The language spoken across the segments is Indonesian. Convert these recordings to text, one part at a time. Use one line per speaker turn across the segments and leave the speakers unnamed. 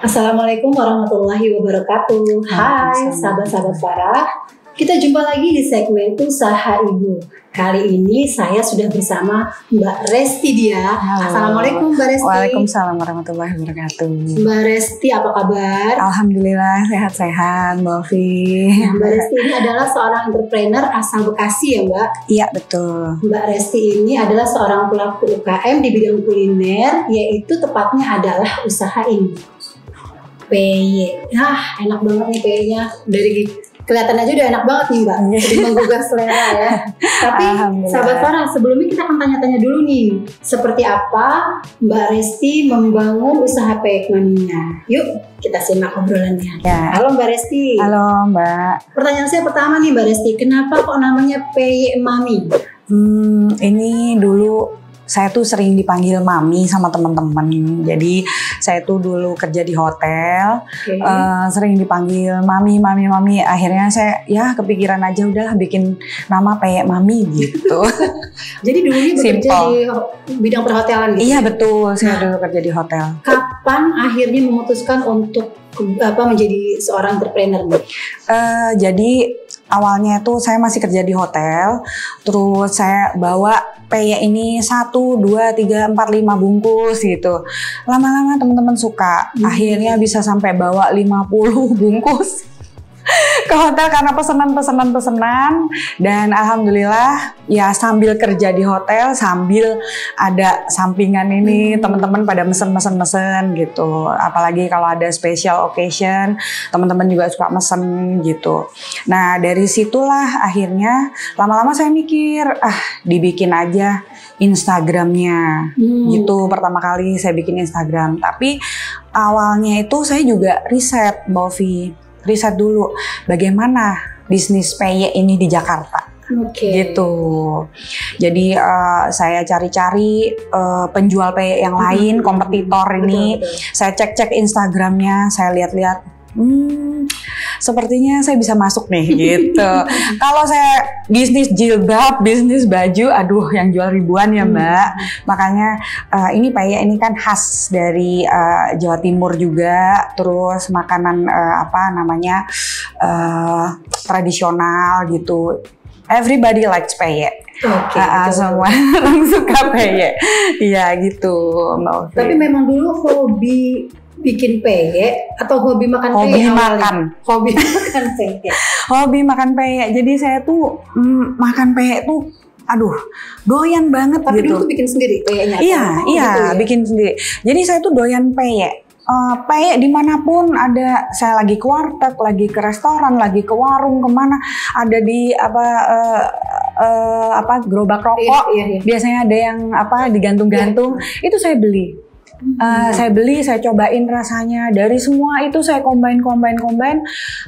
Assalamualaikum warahmatullahi wabarakatuh. Hai sahabat-sahabat Farah, kita jumpa lagi di segmen Usaha Ibu. Kali ini saya sudah bersama Mbak Resti Dia.
Halo.
Assalamualaikum Mbak Resti.
Waalaikumsalam warahmatullahi wabarakatuh.
Mbak Resti apa kabar?
Alhamdulillah sehat-sehat Mbak Ovi.
Nah, Mbak Resti ini adalah seorang entrepreneur asal Bekasi ya Mbak?
Iya betul.
Mbak Resti ini adalah seorang pelaku UKM di bidang kuliner, yaitu tepatnya adalah usaha ini. PY. Enak banget nih PY-nya. Dari kelihatan aja udah enak banget nih Mbak. Jadi menggugah selera ya. Tapi sahabat Farah, sebelumnya kita akan tanya-tanya dulu nih. Seperti apa Mbak Resti membangun usaha PY Maminya? Yuk kita simak obrolannya.
Ya.
Halo Mbak Resti.
Halo Mbak.
Pertanyaan saya pertama nih Mbak Resti. Kenapa kok namanya PY Mami?
Ini dulu saya tuh sering dipanggil Mami sama teman-teman. Jadi saya tuh dulu kerja di hotel, sering dipanggil Mami. Akhirnya saya ya kepikiran aja udahlah bikin nama PY Mami gitu.
Jadi dulunya bekerja di bidang perhotelan gitu?
Iya betul, saya dulu kerja di hotel.
Kapan akhirnya memutuskan untuk menjadi seorang entrepreneur?
Jadi awalnya tuh saya masih kerja di hotel, terus saya bawa PY ini 1, 2, 3, 4, 5 bungkus gitu. Lama-lama teman-teman suka, akhirnya bisa sampai bawa 50 bungkus ke hotel karena pesanan dan alhamdulillah ya sambil kerja di hotel sambil ada sampingan ini teman-teman pada mesen gitu, apalagi kalau ada special occasion teman-teman juga suka mesen gitu. Nah dari situlah akhirnya lama-lama saya mikir dibikin aja Instagramnya gitu. Pertama kali saya bikin Instagram, tapi awalnya itu saya juga riset Mbak Ovi. Riset dulu bagaimana bisnis PY ini di Jakarta, gitu. Jadi saya cari-cari penjual PY yang lain, kompetitor ini. Saya cek Instagramnya, saya lihat-lihat. Sepertinya saya bisa masuk nih gitu. Kalau saya bisnis jilbab, bisnis baju, aduh yang jual ribuan ya Mbak. Makanya ini PY ini kan khas dari Jawa Timur juga. Terus makanan tradisional gitu. Everybody likes PY. Semua orang suka PY. Iya gitu Mbak Ovi.
Tapi memang dulu hobi bikin PY atau hobi makan
PY?
Hobi makan PY.
Hobi makan PY. Jadi saya tuh makan PY tuh doyan banget.
Tapi
gitu.
Dulu tuh bikin sendiri PY-nya?
Iya, bikin sendiri. Jadi saya tuh doyan PY. PY dimanapun ada, saya lagi ke warteg, lagi ke restoran, lagi ke warung, kemana ada di gerobak rokok. Iya. Biasanya ada yang digantung-gantung. Itu saya beli. Saya cobain rasanya. Dari semua itu saya combine.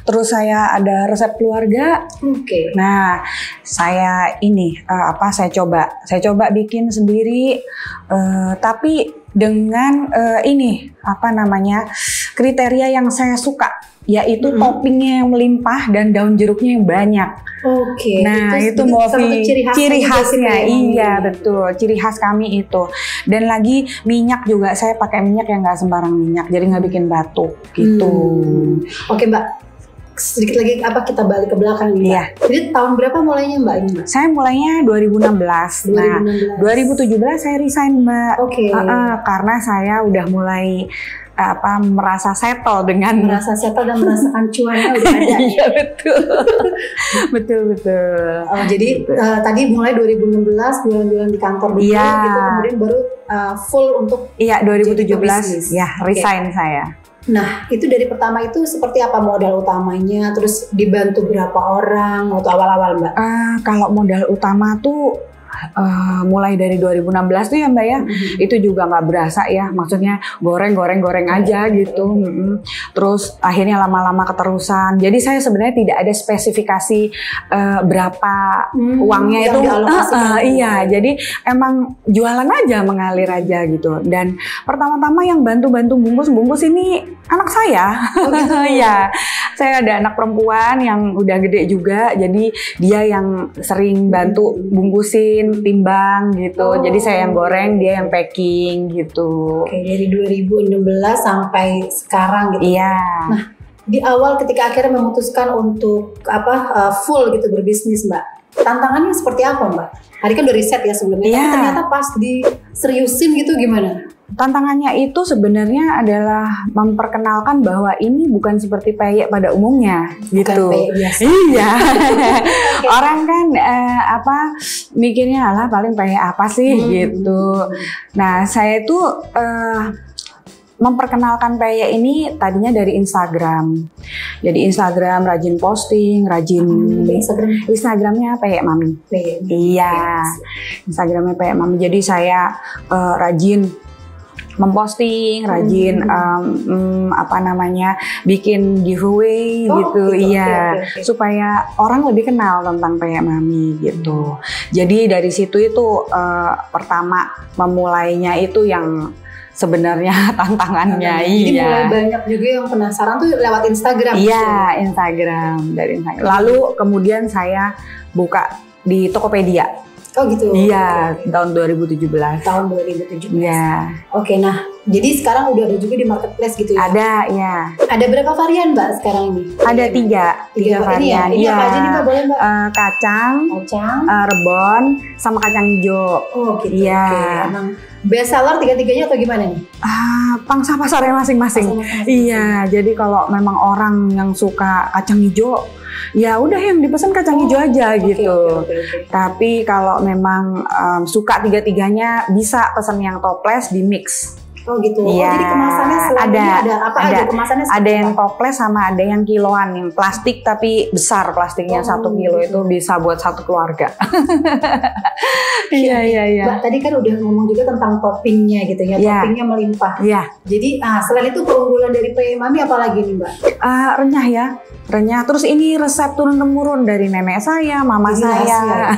Terus saya ada resep keluarga. Nah, saya saya coba bikin sendiri. Tapi dengan kriteria yang saya suka, yaitu toppingnya yang melimpah dan daun jeruknya yang banyak. Nah itu ciri khasnya. Iya betul, ciri khas kami itu. Dan lagi minyak juga, saya pakai minyak yang nggak sembarang minyak, jadi nggak bikin batuk gitu.
Oke Mbak, sedikit lagi kita balik ke belakang nih.
Iya.
Jadi tahun berapa mulainya Mbak ini?
Saya mulainya 2016. Nah 2017 saya resign Mbak. Karena saya udah mulai merasa settle dan merasakan cuannya udah ada. Iya betul.
Jadi tadi mulai 2016 bulan-bulan di kantor dulu, gitu, kemudian baru full untuk
2017 resign saya.
Nah itu dari pertama itu seperti apa modal utamanya, terus dibantu berapa orang waktu awal-awal Mbak?
Kalau modal utama tuh mulai dari 2016 tuh ya Mbak ya, itu juga nggak berasa ya, maksudnya goreng aja gitu. Terus akhirnya lama-lama keterusan. Jadi saya sebenarnya tidak ada spesifikasi berapa uangnya itu. Iya, jadi emang jualan aja, mengalir aja gitu. Dan pertama-tama yang bantu bungkus ini anak saya. Iya, saya ada anak perempuan yang udah gede juga, jadi dia yang sering bantu bungkusin. bantuin timbang gitu. Jadi saya yang goreng, dia yang packing gitu.
Oke, dari 2016 sampai sekarang gitu.
Iya.
Nah, di awal ketika akhirnya memutuskan untuk full gitu berbisnis, Mbak, tantangannya seperti apa, Mbak? Tadi kan udah riset ya sebelumnya,
Iya.
tapi ternyata pas diseriusin gitu gimana?
Tantangannya itu sebenarnya adalah memperkenalkan bahwa ini bukan seperti peyek pada umumnya gitu.
peyek biasa.
Iya. Orang kan mikirnya lah paling peyek apa sih gitu. Nah, saya itu memperkenalkan peyek ini tadinya dari Instagram. Jadi Instagram rajin posting, rajin Instagramnya Peyek Mami. Iya. Instagramnya Peyek Mami. Jadi saya rajin memposting, rajin bikin giveaway gitu, iya, supaya orang lebih kenal tentang Peyek Mami gitu. Jadi dari situ itu pertama memulainya itu yang sebenarnya tantangannya.
Jadi
iya.
mulai banyak juga yang penasaran tuh lewat Instagram.
Iya, Instagram, dari Instagram. Lalu kemudian saya buka di Tokopedia.
Oh gitu.
Iya, tahun 2017.
Tahun 2017.
Iya.
Oke, nah jadi sekarang udah ada juga di marketplace gitu ya?
Ada, ya.
Ada berapa varian, Mbak, sekarang ini?
Ada tiga varian.
Ini apa aja nih, Mbak? Boleh, Mbak?
Kacang, rebon, sama kacang hijau.
Oh gitu.
Iya.
Oke. Emang best seller tiga-tiganya atau gimana nih?
Pangsa pasarnya masing-masing. Iya, jadi kalau memang orang yang suka kacang hijau, ya udah yang dipesan kacang hijau aja gitu.
Okay.
Tapi kalau memang suka tiga-tiganya, bisa pesan yang toples di mix.
Oh gitu.
Iya.
Oh, jadi kemasannya selain ini ada apa aja kemasannya?
Ada yang toples sama ada yang kiloan, yang plastik tapi besar, plastiknya 1 kilo itu bisa buat satu keluarga. Iya.
Mbak tadi kan udah ngomong juga tentang toppingnya gitu ya, toppingnya melimpah.
Iya.
Jadi selain itu keunggulan dari Peyek Mami apa lagi nih, Mbak?
Renyah ya. Renyah. Terus ini resep turun-temurun dari nenek saya, mama saya.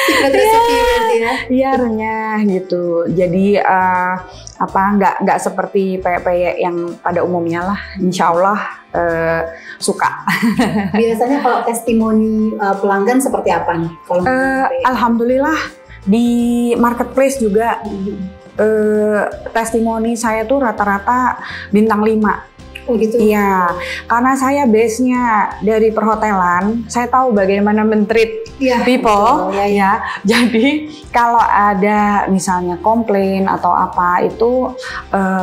Secret recipe ya.
Iya, renyah gitu. Jadi nggak seperti peyek-peyek yang pada umumnya lah. Insya Allah suka.
Biasanya kalau testimoni pelanggan seperti apa nih? Kalau
alhamdulillah di marketplace juga testimoni saya tuh rata-rata bintang 5.
Oh gitu.
Iya, karena saya base-nya dari perhotelan, saya tahu bagaimana men-treat people. Ya. Jadi kalau ada misalnya komplain atau apa itu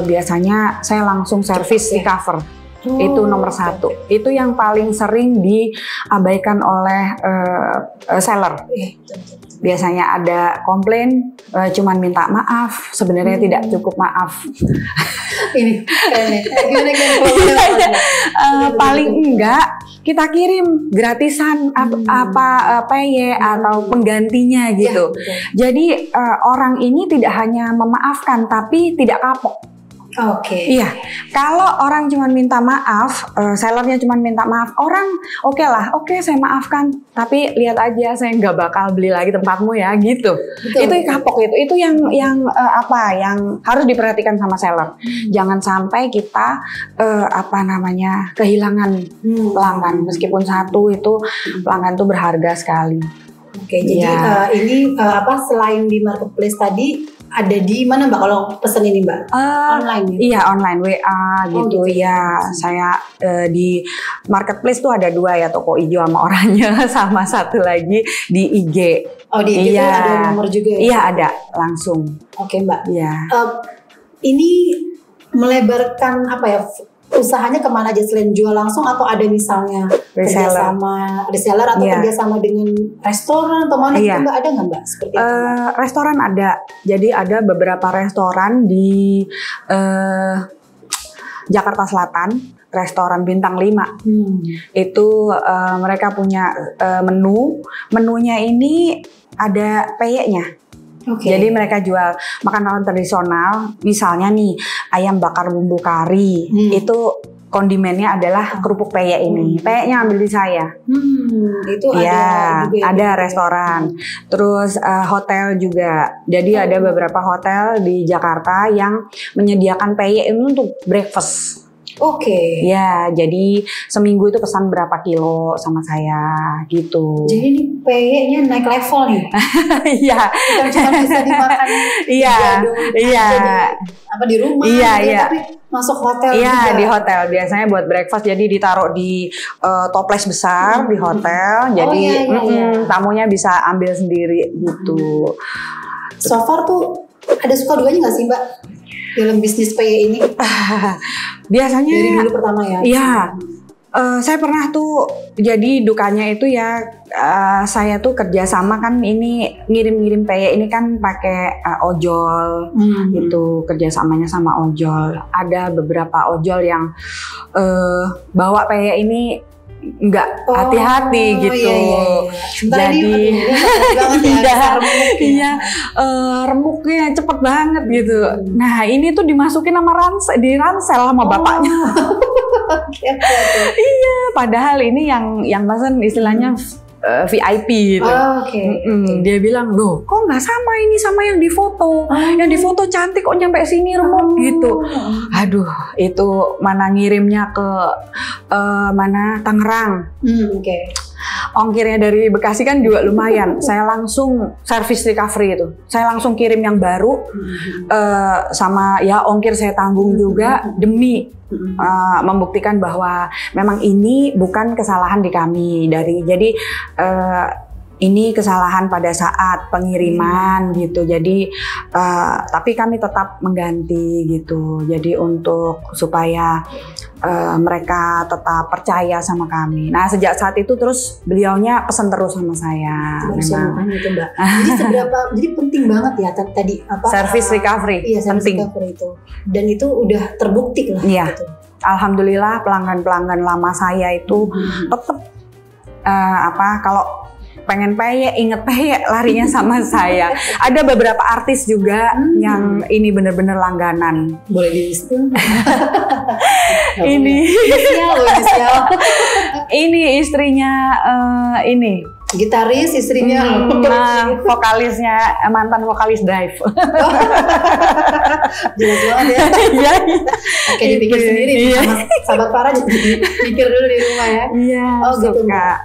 biasanya saya langsung servis di cover. Itu nomor 1. Itu yang paling sering diabaikan oleh seller. Biasanya ada komplain, cuman minta maaf, sebenarnya tidak cukup maaf.
Ini
paling enggak kita kirim gratisan peyek atau penggantinya gitu. Jadi orang ini tidak hanya memaafkan tapi tidak kapok.
Oke.
Iya, kalau orang cuma minta maaf, sellernya cuma minta maaf, orang oke saya maafkan, tapi lihat aja saya nggak bakal beli lagi tempatmu ya gitu. Itu kapok itu yang harus diperhatikan sama seller. Jangan sampai kita kehilangan pelanggan, meskipun satu itu pelanggan itu berharga sekali.
Oke, jadi ini selain di marketplace tadi ada di mana, Mbak, kalau pesen ini, Mbak? Online ya?
Iya, online WA gitu. Ya, saya di marketplace tuh ada 2 ya, toko hijau sama oranye, sama satu lagi di IG.
Oh, di IG ada nomor juga ya?
Iya, ada langsung.
Oke, Mbak.
Iya.
Ini melebarkan usahanya kemana aja selain jual langsung, atau ada misalnya kerjasama reseller atau kerjasama dengan restoran atau mana gitu, Mbak? Ada nggak, Mbak? Seperti itu, Mbak?
Restoran ada. Jadi ada beberapa restoran di Jakarta Selatan, restoran bintang 5. Itu mereka punya menunya ini ada peyeknya. Jadi mereka jual makanan tradisional, misalnya nih ayam bakar bumbu kari, itu kondimennya adalah kerupuk peyek ini. Peyeknya ambil di saya.
Itu
ada restoran. Terus hotel juga. Jadi ada beberapa hotel di Jakarta yang menyediakan peyek ini untuk breakfast.
Oke.
Ya, jadi seminggu itu pesan berapa kilo sama saya gitu.
Jadi ini PY-nya naik level nih.
Iya.
Bukan cuma bisa dimakan
Iya. Iya.
Di rumah
iya,
gitu,
iya.
tapi masuk hotel
Iya,
juga.
di hotel biasanya buat breakfast, jadi ditaruh di toples besar di hotel. Jadi
iya.
tamunya bisa ambil sendiri gitu.
So far tuh ada suka dukanya nggak sih Mbak dalam bisnis PY ini?
Biasanya
Dari dulu pertama ya?
Iya. Saya pernah tuh, jadi dukanya itu ya, saya tuh kerjasama kan ini ngirim-ngirim PY ini kan pakai ojol gitu, kerjasamanya sama ojol. Ada beberapa ojol yang bawa PY ini nggak hati-hati gitu.
Iya.
Jadi
iya,
remuknya cepet banget gitu. Nah ini tuh dimasukin sama ransel sama bapaknya.
Okay.
Iya, padahal ini yang pesan istilahnya VIP gitu. Dia bilang, loh kok nggak sama ini sama yang di foto. Yang di foto cantik kok nyampe sini remuk gitu. Aduh, itu mana ngirimnya ke mana Tangerang. Ongkirnya dari Bekasi kan juga lumayan. Saya langsung service recovery itu. Saya langsung kirim yang baru sama ya ongkir saya tanggung juga demi membuktikan bahwa memang ini bukan kesalahan di kami jadi ini kesalahan pada saat pengiriman gitu. Jadi tapi kami tetap mengganti gitu. Jadi untuk supaya mereka tetap percaya sama kami. Nah sejak saat itu terus beliaunya pesan terus sama saya.
Memang gitu Mbak. Jadi jadi penting banget ya tadi
service recovery.
Iya, service recovery itu. Dan itu udah terbukti lah.
Iya.
Gitu.
Alhamdulillah pelanggan-pelanggan lama saya itu tetap kalau pengen PY, inget PY larinya sama saya. Ada beberapa artis juga yang ini bener-bener langganan.
Boleh di-listing?
Ini
inisial.
Ini istrinya ini
gitaris, istrinya
vokalisnya, mantan vokalis Drive.
Jelas banget ya.
Iya.
Oke, dipikir sendiri sama sahabat para, pikir dulu di rumah ya.
Iya.
Oh gitu
Kak.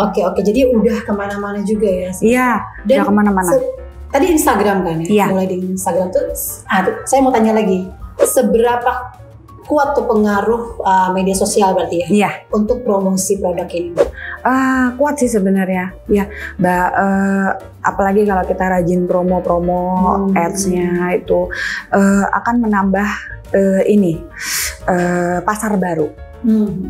Oke, jadi udah kemana-mana juga ya.
Iya. Udah kemana-mana.
Tadi Instagram kan ya.
Iya.
Mulai di Instagram tuh. Saya mau tanya lagi, seberapa kuat tuh pengaruh media sosial berarti ya?
Iya.
Untuk promosi produk ini?
Kuat sih sebenarnya, ya Mbak. Apalagi kalau kita rajin promo-promo ads-nya itu akan menambah pasar baru.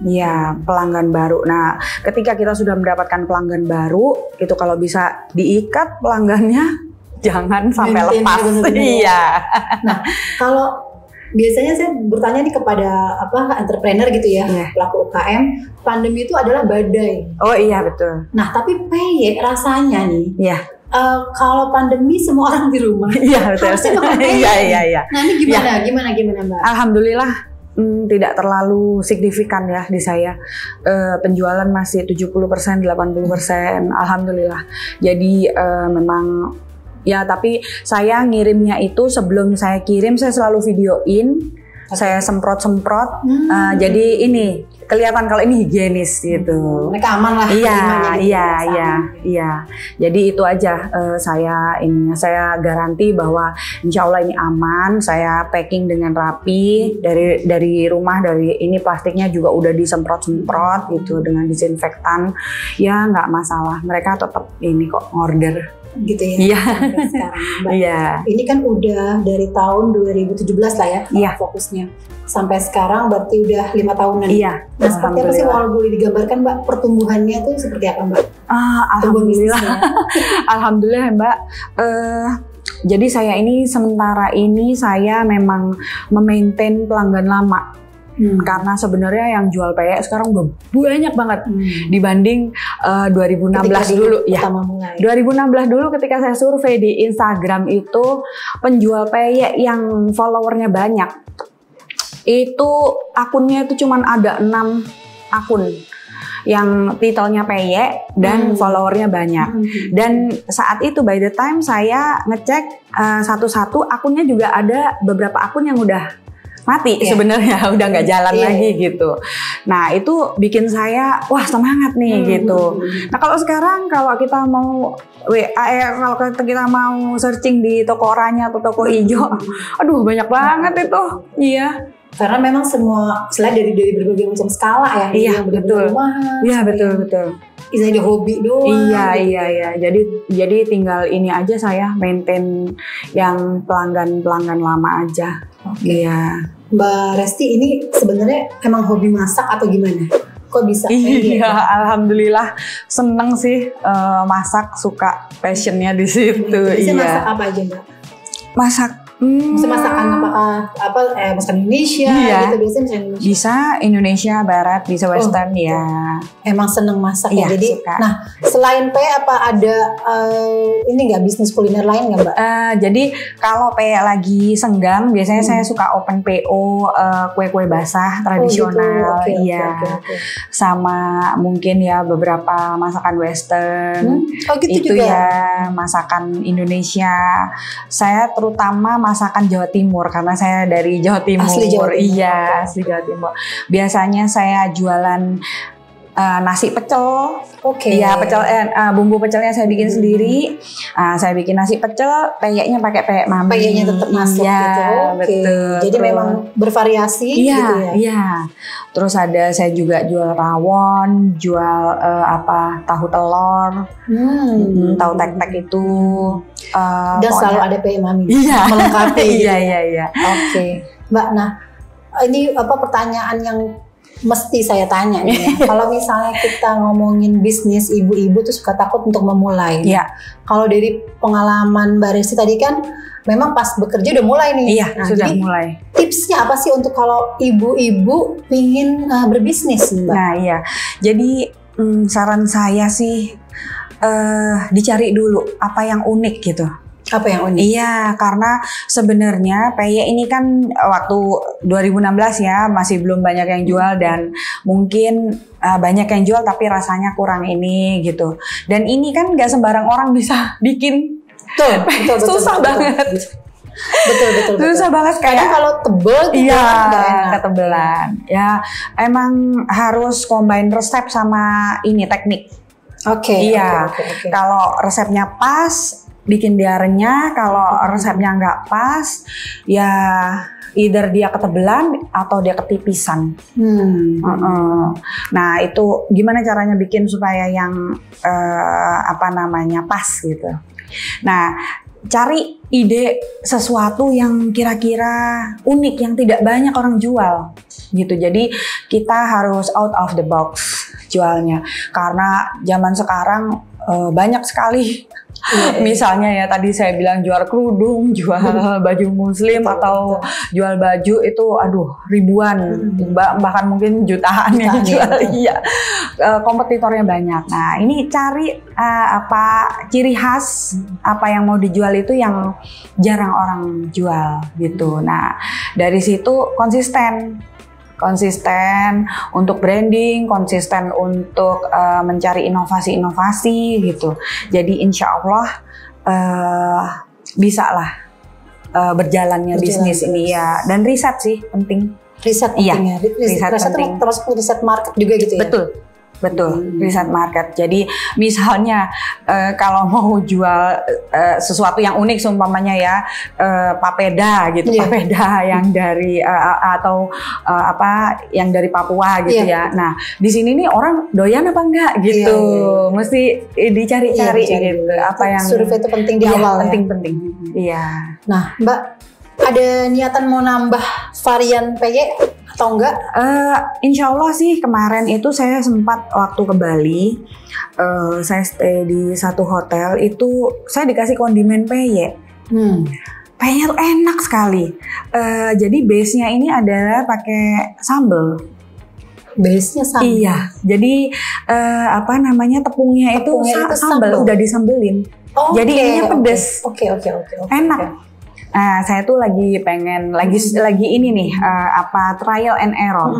Ya, pelanggan baru. Nah, ketika kita sudah mendapatkan pelanggan baru, itu kalau bisa diikat pelanggannya, jangan sampai lepas. Iya.
Nah, kalau biasanya saya bertanya nih kepada entrepreneur gitu ya, pelaku UKM, pandemi itu adalah badai.
Oh iya betul.
Nah tapi PY rasanya nih, kalau pandemi semua orang di rumah, harusnya makan PY.
Iya.
Nah ini gimana Mbak?
Alhamdulillah tidak terlalu signifikan ya di saya. Penjualan masih 70%, 80%. Alhamdulillah. Jadi memang ya, tapi saya ngirimnya itu sebelum saya kirim saya selalu videoin, saya semprot-semprot. Jadi ini kelihatan kalau ini higienis gitu.
Mereka aman lah.
Iya. Jadi itu aja saya garanti bahwa insya Allah ini aman. Saya packing dengan rapi dari rumah, dari ini plastiknya juga udah disemprot-semprot gitu dengan disinfektan. Ya nggak masalah. Mereka tetap ini kok order.
Gitu ya.
Iya.
Sekarang, Mbak.
Iya.
Ini kan udah dari tahun 2017 lah ya, fokusnya. Sampai sekarang berarti udah 5 tahunan.
Iya.
Nah, seperti apa sih kalau boleh digambarkan Mbak pertumbuhannya tuh seperti apa Mbak?
Alhamdulillah. Alhamdulillah Mbak. Jadi saya ini sementara ini saya memang memaintain pelanggan lama. Karena sebenarnya yang jual PY sekarang udah banyak banget dibanding 2016 dulu ya. 2016 dulu ketika saya survei di Instagram itu penjual PY yang followernya banyak. Itu akunnya itu cuman ada 6 akun yang titelnya PY dan followernya banyak. Dan saat itu by the time saya ngecek satu-satu akunnya juga ada beberapa akun yang udah mati
Iya.
sebenarnya, udah nggak jalan
Iya,
lagi
iya.
gitu. Nah itu bikin saya wah semangat nih gitu. Nah kalau sekarang kalau kita mau kalau kita mau searching di toko oranye atau toko hijau, aduh banyak banget itu. Iya.
Karena memang semua selain dari berbagai macam skala ya,
Iya,
yang benar-benar
betul.
rumahan,
Iya
sama
betul
yang
betul.
istilahnya hobi doang.
Iya
gitu.
iya iya. Jadi tinggal ini aja saya maintain yang pelanggan lama aja.
Oke.
Iya.
Mbak Resti ini sebenarnya emang hobi masak atau gimana? Kok bisa?
Iya, alhamdulillah seneng sih masak, suka passionnya di situ.
Bisa masak
Iya.
apa aja Mbak?
Masak.
Bisa masakan masakan Indonesia
Iya.
gitu, biasanya masakan Indonesia.
Bisa Indonesia Barat, bisa Western ya.
Emang seneng masak ya.
Iya,
Jadi,
suka.
nah selain P apa ada ini nggak bisnis kuliner lain nggak Mbak?
Jadi kalau kayak lagi senggang, biasanya saya suka open PO kue-kue basah tradisional,
Oh, gitu. Oke,
iya.
oke.
Sama mungkin ya beberapa masakan Western.
Oh gitu
Itu
juga.
ya masakan Indonesia. Saya terutama masakan Jawa Timur karena saya dari Jawa Timur.
Asli Jawa Timur.
Iya, asli Jawa Timur. Biasanya saya jualan nasi pecel.
Oke.
Iya, bumbu pecelnya saya bikin sendiri. Saya bikin nasi pecel, peyeknya pakai peyek mami.
Peyeknya tetap masuk
Iya,
gitu. Oke.
betul.
Jadi
Terus-
memang bervariasi
Iya,
gitu ya.
iya. Terus saya juga jual rawon, jual tahu telur, tahu tek-tek itu.
Dan
Pokoknya-
selalu ada PM Mami
Iya.
melengkapi. gitu.
Iya, iya.
Oke, Mbak. Nah, ini pertanyaan yang mesti saya tanya nih. Ya. Kalau misalnya kita ngomongin bisnis, ibu-ibu tuh suka takut untuk memulai.
Iya.
Kalau dari pengalaman Mbak Resti tadi kan, memang pas bekerja udah mulai nih.
Iya,
Nah,
sudah
jadi
mulai.
tipsnya apa sih untuk kalau ibu-ibu pingin berbisnis, Mbak?
Nah, iya. Jadi saran saya sih dicari dulu apa yang unik gitu.
Apa yang unik?
Iya, karena sebenarnya peyek ini kan waktu 2016 ya masih belum banyak yang jual dan mungkin banyak yang jual tapi rasanya kurang ini gitu. Dan ini kan nggak sembarang orang bisa bikin.
Betul.
Susah banget.
Betul.
Susah banget
Kadang
kayak.
kalau tebel tuh
Iya,
nggak enak.
ketebelan. Ya, emang harus combine resep sama ini teknik.
Oke.
Iya.
Oke.
Kalau resepnya pas, bikin dia renyah. Kalau resepnya nggak pas, ya either dia ketebelan atau dia ketipisan. Nah itu gimana caranya bikin supaya yang pas gitu. Nah cari ide sesuatu yang kira-kira unik yang tidak banyak orang jual gitu. Jadi kita harus out of the box jualnya karena zaman sekarang banyak sekali. Misalnya ya tadi saya bilang jual kerudung, jual baju muslim atau jual baju itu ribuan, bahkan mungkin jutaan yang jual. Iya, kompetitornya banyak. Nah ini cari ciri khas apa yang mau dijual itu yang jarang orang jual gitu. Nah dari situ konsisten untuk branding, konsisten untuk mencari inovasi-inovasi gitu. Jadi insya Allah bisa lah berjalannya bisnis ini ya. Dan riset sih penting.
Riset penting ya. Riset
penting.
termasuk riset market juga gitu ya.
Betul, riset market. Jadi misalnya kalau mau jual sesuatu yang unik, seumpamanya ya papeda gitu, papeda yang dari yang dari Papua gitu ya. Nah di sini nih orang doyan apa enggak gitu, mesti dicari-cari gitu. Apa yang
survei itu penting di awal
penting. Iya.
Nah Mbak, ada niatan mau nambah varian peyek atau enggak?
Insya Allah sih kemarin itu saya sempat waktu ke Bali, saya stay di satu hotel itu saya dikasih kondimen peyek. Peyeknya tuh enak sekali. Jadi base-nya ini adalah pakai sambal.
Base-nya sambal.
Iya. Jadi tepungnya itu sambal, udah disambelin. Jadi ininya pedes.
Oke.
Enak. Nah, saya tuh lagi pengen lagi ini nih trial and error.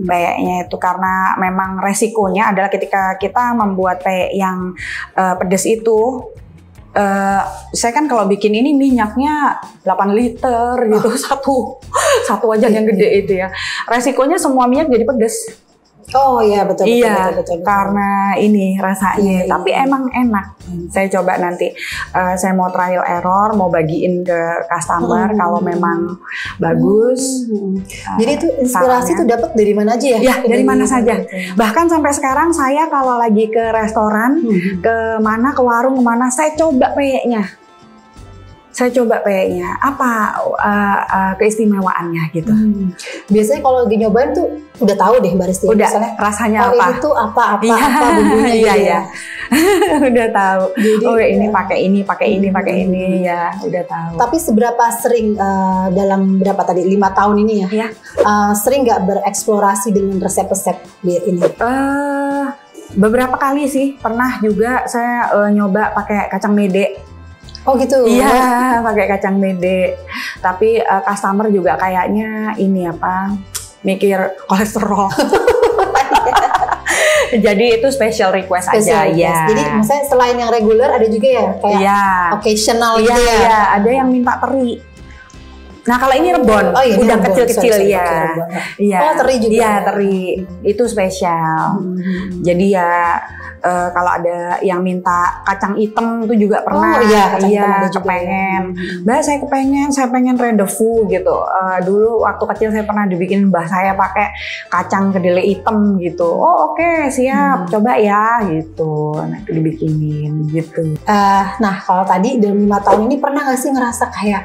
Peyeknya itu karena memang resikonya adalah ketika kita membuat peyek yang pedas itu Saya kan kalau bikin ini minyaknya 8 liter gitu, satu wajan yang gede itu ya. Resikonya semua minyak jadi pedes.
Oh iya betul.
Iya,
betul.
karena ini rasanya.
Iya.
Tapi emang enak. Saya coba nanti. Saya mau trial error, mau bagiin ke customer kalau memang bagus.
Jadi itu inspirasi tuh dapat dari mana aja ya?
Ya, dari mana saja. Bahkan sampai sekarang saya kalau lagi ke restoran, ke warung, kemana, saya coba peyeknya. Apa keistimewaannya gitu.
Biasanya kalau lagi nyobain tuh udah tahu deh Mbak Resti.
Udah,
misalnya
rasanya
oh,
apa?
ini tuh apa bumbunya gitu ya.
Udah tahu.
Jadi,
ini pakai ini ya, udah tahu.
Tapi seberapa sering dalam berapa tadi 5 tahun ini ya? Sering nggak bereksplorasi dengan resep-resep ini?
Beberapa kali sih. Pernah juga saya nyoba pakai kacang mede.
Oh gitu?
Iya, pakai kacang mede. Tapi customer juga kayaknya mikir kolesterol. Jadi itu special request aja ya.
Jadi misalnya selain yang reguler ada juga ya kayak occasional gitu ya.
Iya, ada yang minta teri. Nah kalau ini rebon, udah kecil-kecil ya. Iya.
Oh teri juga.
Iya teri, itu spesial. Jadi ya kalau ada yang minta kacang hitam itu juga pernah.
Oh iya, kacang hitam ada juga.
Kepengen. Mbak saya pengen rendezvous gitu. Dulu waktu kecil saya pernah dibikin mbah saya pakai kacang kedelai hitam gitu. Oh oke, siap, coba ya gitu. Nah itu dibikinin gitu.
Nah kalau tadi dalam 5 tahun ini pernah nggak sih ngerasa kayak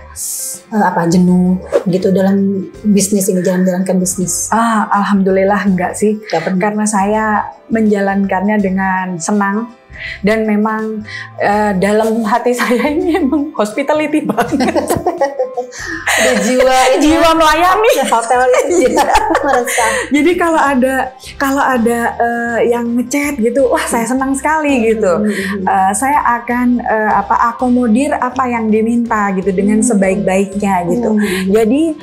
jenuh gitu dalam bisnis ini, jalankan bisnis?
Alhamdulillah enggak sih, karena saya menjalankannya dengan senang dan memang dalam hati saya ini emang hospitality banget.
Ada jiwa
melayani
hotel itu ya.
Jadi kalau ada yang ngechat gitu, wah saya senang sekali gitu. Saya akan akomodir apa yang diminta gitu dengan sebaik-baiknya gitu. Jadi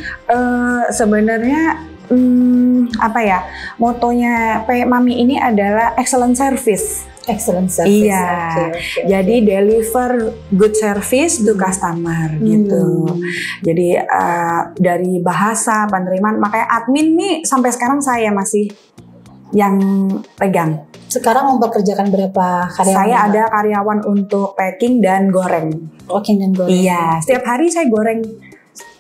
sebenarnya motonya Peyek Mami ini adalah excellent service.
Excellent service.
Iya. Okay. Jadi deliver good service to customer gitu. Jadi dari bahasa penerimaan, makanya admin nih sampai sekarang saya masih yang pegang.
Sekarang mempekerjakan berapa karyawan?
Saya ada karyawan untuk packing dan goreng.
Packing dan goreng.
Iya. Setiap hari saya goreng.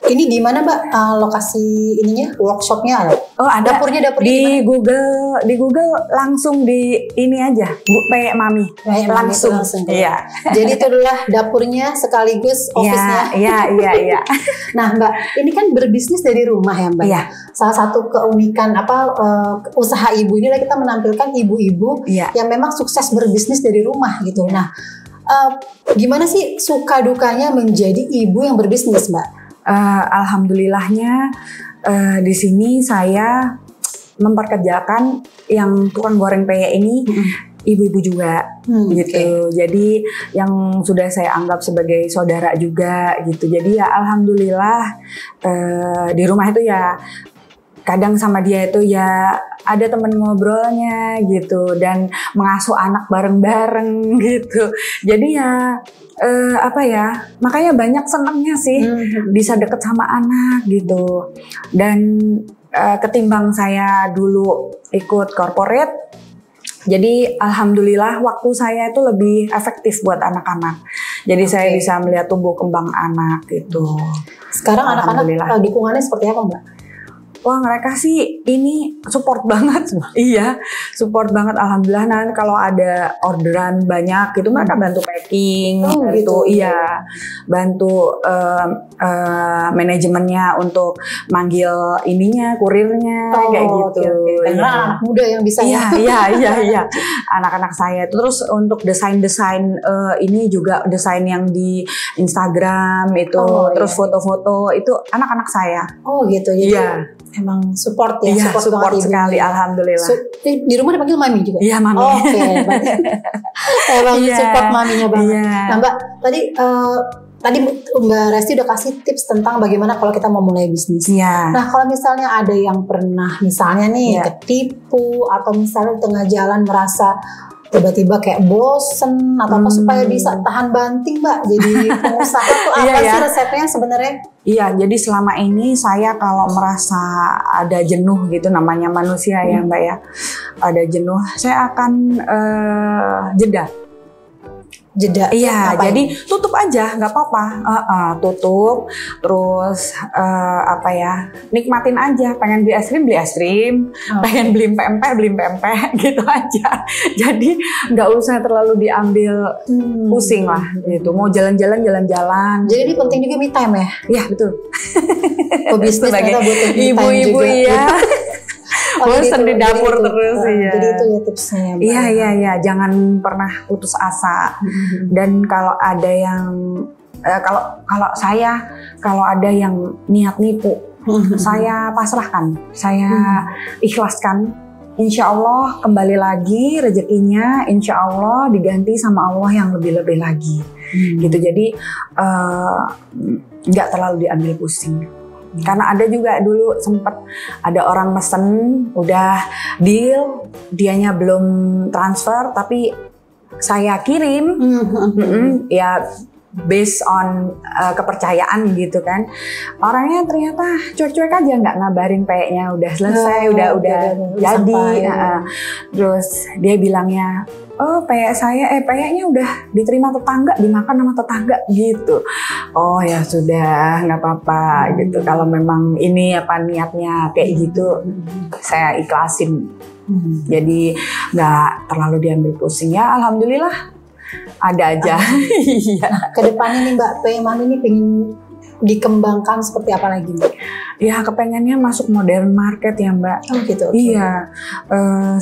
Ini di mana Mbak lokasi ininya, workshopnya?
Oh ada.
Dapurnya
di Google langsung di ini aja, Peyek Mami. Langsung. Iya.
Jadi itu adalah dapurnya sekaligus office-nya.
Iya.
Nah Mbak, ini kan berbisnis dari rumah ya Mbak.
Iya.
Salah satu keunikan usaha ibu ini adalah kita menampilkan ibu-ibu yang memang sukses berbisnis dari rumah gitu. Nah, gimana sih suka dukanya menjadi ibu yang berbisnis Mbak?
Alhamdulillahnya di sini saya memperkerjakan yang tukang goreng peyek ini ibu-ibu juga gitu. Jadi yang sudah saya anggap sebagai saudara juga gitu. Jadi ya alhamdulillah di rumah itu ya kadang sama dia itu ya ada temen ngobrolnya gitu dan mengasuh anak bareng-bareng gitu. Jadi ya makanya banyak senangnya sih bisa deket sama anak gitu. Dan ketimbang saya dulu ikut corporate, jadi alhamdulillah waktu saya itu lebih efektif buat anak-anak. Jadi saya bisa melihat tumbuh kembang anak gitu.
Sekarang anak-anak dukungannya seperti apa Mbak?
Wah mereka sih ini support banget. Iya support banget alhamdulillah. Nah kalau ada orderan banyak gitu mereka bantu packing, bantu manajemennya untuk manggil kurirnya kayak gitu.
Karena anak muda yang bisa
Iya. Anak-anak saya terus untuk desain ini juga desain yang di Instagram itu terus foto-foto itu anak-anak saya.
Oh gitu. Iya. Emang support ya,
iya, support sekali, alhamdulillah.
Di rumah dipanggil mami juga?
Iya, mami.
Oke. Emang support maminya banget. Nah Mbak, tadi Mbak Resti udah kasih tips tentang bagaimana kalau kita mau mulai bisnis. Nah kalau misalnya ada yang pernah misalnya nih ketipu atau misalnya di tengah jalan merasa tiba-tiba kayak bosen atau apa supaya bisa tahan banting Mbak jadi pengusaha tuh apa sih resepnya sebenarnya?
Iya, jadi selama ini saya kalau merasa ada jenuh gitu, namanya manusia ya Mbak ya, ada jenuh, saya akan jeda. Iya, jadi tutup aja, nggak apa-apa, tutup, terus nikmatin aja. Pengen beli es krim, pengen beli pempek gitu aja. Jadi nggak usah terlalu diambil pusing lah, gitu. Mau jalan-jalan.
Jadi penting juga me time ya?
Iya betul.
Pebisnis
sebagai
kita butuh me time
ibu-ibu
juga.
ya. Bosan di dapur terus ya.
Jadi itu ya tipsnya ya Mbak.
Iya, jangan pernah putus asa. Dan kalau ada yang kalau ada yang niat nipu, saya pasrahkan, saya ikhlaskan. Insya Allah kembali lagi rezekinya, insya Allah diganti sama Allah yang lebih-lebih lagi. Gitu. Jadi nggak terlalu diambil pusing. Karena ada juga dulu sempet ada orang mesen udah deal, dianya belum transfer tapi saya kirim, ya based on kepercayaan gitu kan. Orangnya ternyata cuek-cuek aja, nggak ngabarin payeknya udah selesai, udah jadi. Terus dia bilangnya, oh payeknya udah diterima tetangga, dimakan sama tetangga gitu. Oh ya sudah, nggak apa-apa gitu. Kalau memang ini niatnya kayak gitu, saya ikhlasin. Jadi nggak terlalu diambil pusing ya. Alhamdulillah ada aja. Iya.
Kedepannya nih Mbak, Mami ini pengen dikembangkan seperti apa lagi Mbak?
Ya kepengennya masuk modern market ya Mbak.
Oh gitu. Okay.
Iya,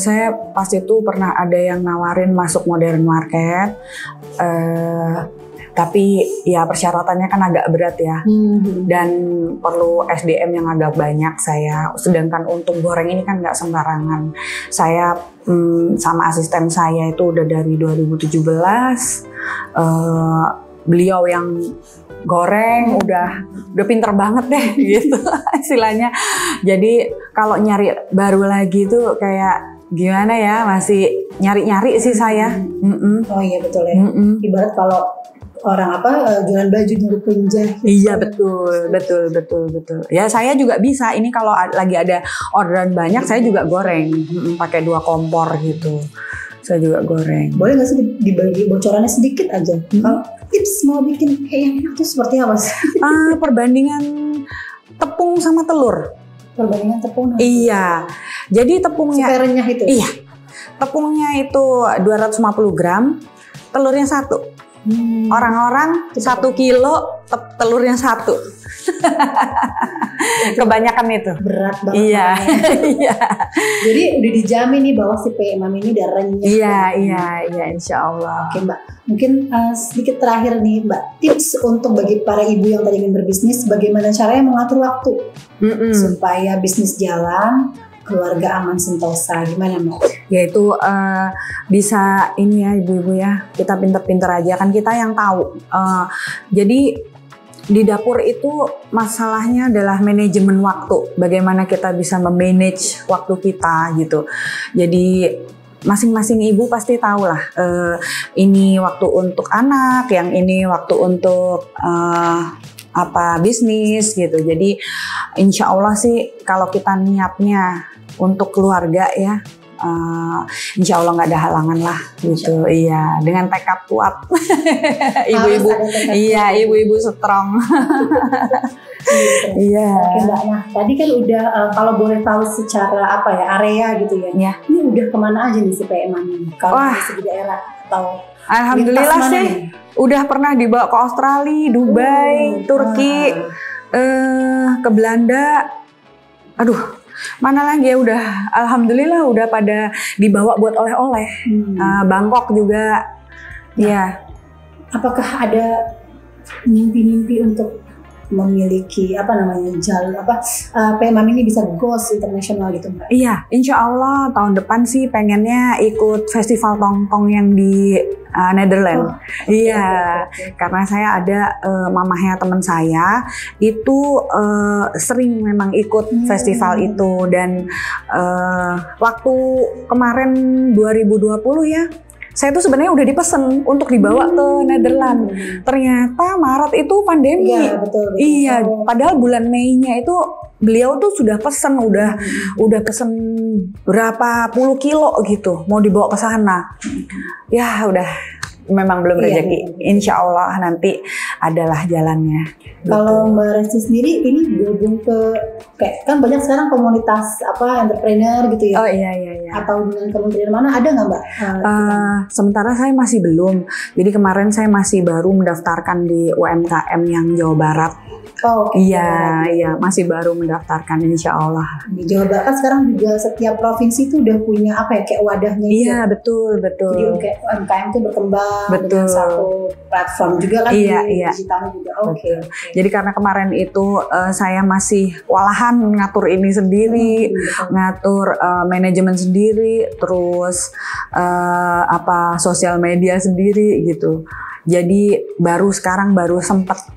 saya pas itu pernah ada yang nawarin masuk modern market, tapi ya persyaratannya kan agak berat ya, dan perlu SDM yang agak banyak saya. Sedangkan untuk goreng ini kan nggak sembarangan. Saya sama asisten saya itu udah dari 2017, beliau yang goreng udah pinter banget deh gitu istilahnya. Jadi kalau nyari baru lagi tuh kayak gimana ya, masih nyari sih saya.
Oh iya betul ya. Ibarat kalau orang jualan baju nyari penjahit.
Iya betul. Ya saya juga bisa. Ini kalau lagi ada orderan banyak saya juga goreng, pakai 2 kompor gitu. Saya juga goreng.
Boleh nggak sih dibagi bocorannya sedikit aja? Kalau tips mau bikin kayak yang itu seperti apa sih?
Perbandingan tepung sama telur.
Perbandingan tepung?
Iya. Jadi tepungnya.
Supaya renyah itu?
Iya. Tepungnya itu 250 gram, telurnya 1. Orang-orang 1 kilo, telurnya 1. Kebanyakan itu.
Berat banget.
Iya.
Jadi udah dijamin nih bahwa si Mami ini udah renyah.
Iya, insya Allah.
Oke Mbak, mungkin sedikit terakhir nih Mbak, tips untuk bagi para ibu yang tadi ingin berbisnis, bagaimana caranya mengatur waktu supaya bisnis jalan, keluarga aman sentosa, gimana Mbak?
Yaitu bisa ini ya ibu-ibu ya, kita pinter-pinter aja, kan kita yang tahu. Jadi di dapur itu masalahnya adalah manajemen waktu, bagaimana kita bisa memanage waktu kita gitu. Jadi masing-masing ibu pasti tahu lah, ini waktu untuk anak, yang ini waktu untuk bisnis gitu. Jadi insya Allah sih kalau kita niatnya untuk keluarga ya, insya Allah nggak ada halangan lah gitu. Iya, dengan tekad kuat. Ibu-ibu, iya ibu-ibu strong. Iya.
Oke Mbak, nah tadi kan udah kalau boleh tahu secara area gitu ya.
Iya.
Ini udah kemana aja nih si Mami? Kalau di segi daerah atau
alhamdulillah sih udah pernah dibawa ke Australia, Dubai, Turki, ke Belanda. Aduh, mana lagi ya, udah alhamdulillah udah pada dibawa buat oleh-oleh. Bangkok juga. Iya.
Apakah ada mimpi-mimpi untuk memiliki Mami ini bisa goes internasional gitu Mbak?
Iya, insya Allah tahun depan sih pengennya ikut festival tongtong yang di Netherlands. Karena saya ada mamahnya teman saya itu sering memang ikut festival itu, dan waktu kemarin 2020 ya, saya tuh sebenarnya udah dipesen untuk dibawa ke Netherlands. Ternyata Maret itu pandemi.
Iya, betul.
Iya, padahal bulan Mei-nya itu beliau tuh sudah pesen, udah pesen berapa puluh kilo gitu, mau dibawa ke sana. Ya udah. Memang belum rezeki. Insya Allah nanti adalah jalannya.
Kalau Mbak Resti sendiri ini gabung ke kayak kan banyak sekarang komunitas entrepreneur gitu ya?
Oh iya.
Atau dengan kementerian mana ada nggak Mbak?
Sementara saya masih belum. Jadi kemarin saya masih baru mendaftarkan di UMKM yang Jawa Barat.
Oh,
iya, masih baru mendaftarkan insya Allah.
Di Jawa Barat sekarang juga setiap provinsi itu udah punya kayak wadahnya.
Iya, betul.
Jadi kayak UMKM itu berkembang dengan satu platform juga kan di digitalnya juga. Oke.
Jadi karena kemarin itu saya masih walahan ngatur ini sendiri, ngatur manajemen sendiri, terus sosial media sendiri gitu. Jadi baru sempat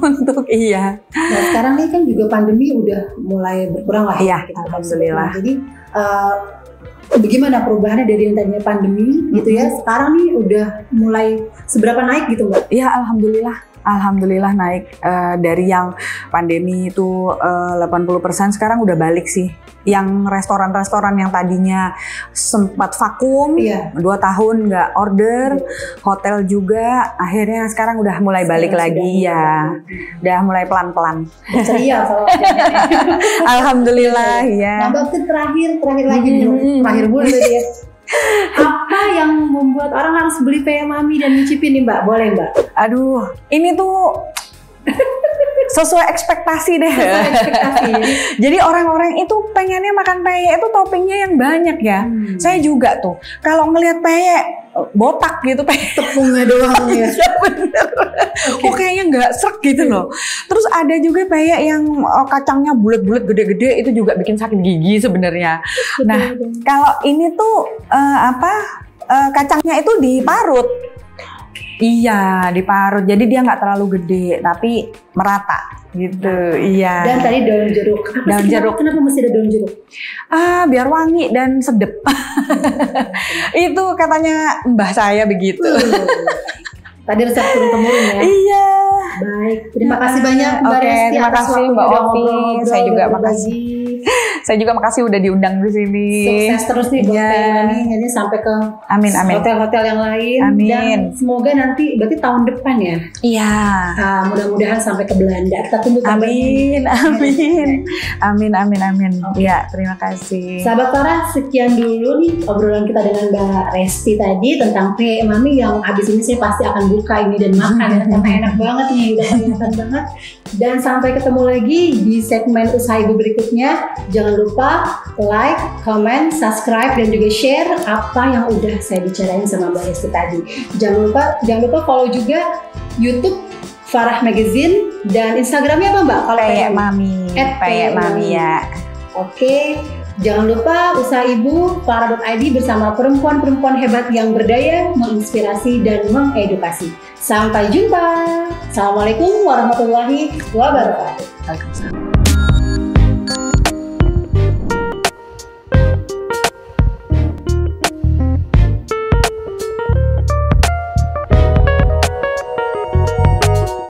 untuk
Nah sekarang nih kan juga pandemi udah mulai berkurang lah.
Iya, alhamdulillah.
Jadi bagaimana perubahannya dari yang tadinya pandemi gitu ya, sekarang nih udah mulai seberapa naik gitu Mbak?
Iya, alhamdulillah naik. Dari yang pandemi itu 80% sekarang udah balik sih. Yang restoran-restoran yang tadinya sempat vakum 2 tahun nggak order, hotel juga akhirnya sekarang udah mulai balik lagi ya. Udah mulai pelan-pelan.
Ceria kalau
alhamdulillah ya.
Nah, Mbak terakhir lagi terakhir bulan tadi ya. Apa yang membuat orang harus beli peyek Mami dan nyicipin nih Mbak? Boleh Mbak?
Aduh, ini tuh sesuai ekspektasi deh. Jadi orang-orang itu pengennya makan peyek itu toppingnya yang banyak ya. Saya juga tuh kalau ngelihat peyek botak gitu, peyek
tepungnya doang ya.
Iya bener. Kok kayaknya nggak srek gitu loh. Terus ada juga peyek yang kacangnya bulat-bulat gede-gede, itu juga bikin sakit gigi sebenarnya. Nah kalau ini tuh kacangnya itu diparut. Iya, diparut. Jadi dia nggak terlalu gede, tapi merata gitu. Iya.
Dan tadi daun jeruk. Kenapa mesti ada daun jeruk?
Biar wangi dan sedep. Itu katanya mbah saya begitu.
Tadi resep turun-temurun ya.
Iya.
Baik, terima kasih banyak Mbak Resti.
Terima kasih Mbak Ovi. Saya juga makasih. Saya juga makasih udah diundang di sini.
Sukses terus nih buat Mami, jadi sampai ke hotel-hotel yang lain.
Amin.
Dan semoga nanti berarti tahun depan ya.
Iya.
Mudah-mudahan sampai ke Belanda. Kita tunggu kabarnya.
Amin. Ya, terima kasih.
Sahabat Farah, sekian dulu nih obrolan kita dengan Mbak Resti tadi tentang peyek Mami yang abis ini saya pasti akan buka ini dan makan ya, karena enak banget nih, udah kelihatan banget. Dan sampai ketemu lagi di segmen usaha ibu berikutnya. Jangan lupa like, comment, subscribe, dan juga share apa yang udah saya bicarain sama Mbak Resti tadi. Jangan lupa follow juga YouTube Farah Magazine dan Instagramnya apa Mbak? Kalau
Peyek Mami. Peyek Mami ya.
Oke. Jangan lupa usaha ibu farah.id bersama perempuan-perempuan hebat yang berdaya, menginspirasi dan mengedukasi. Sampai jumpa. Assalamualaikum warahmatullahi wabarakatuh.
Waalaikumsalam.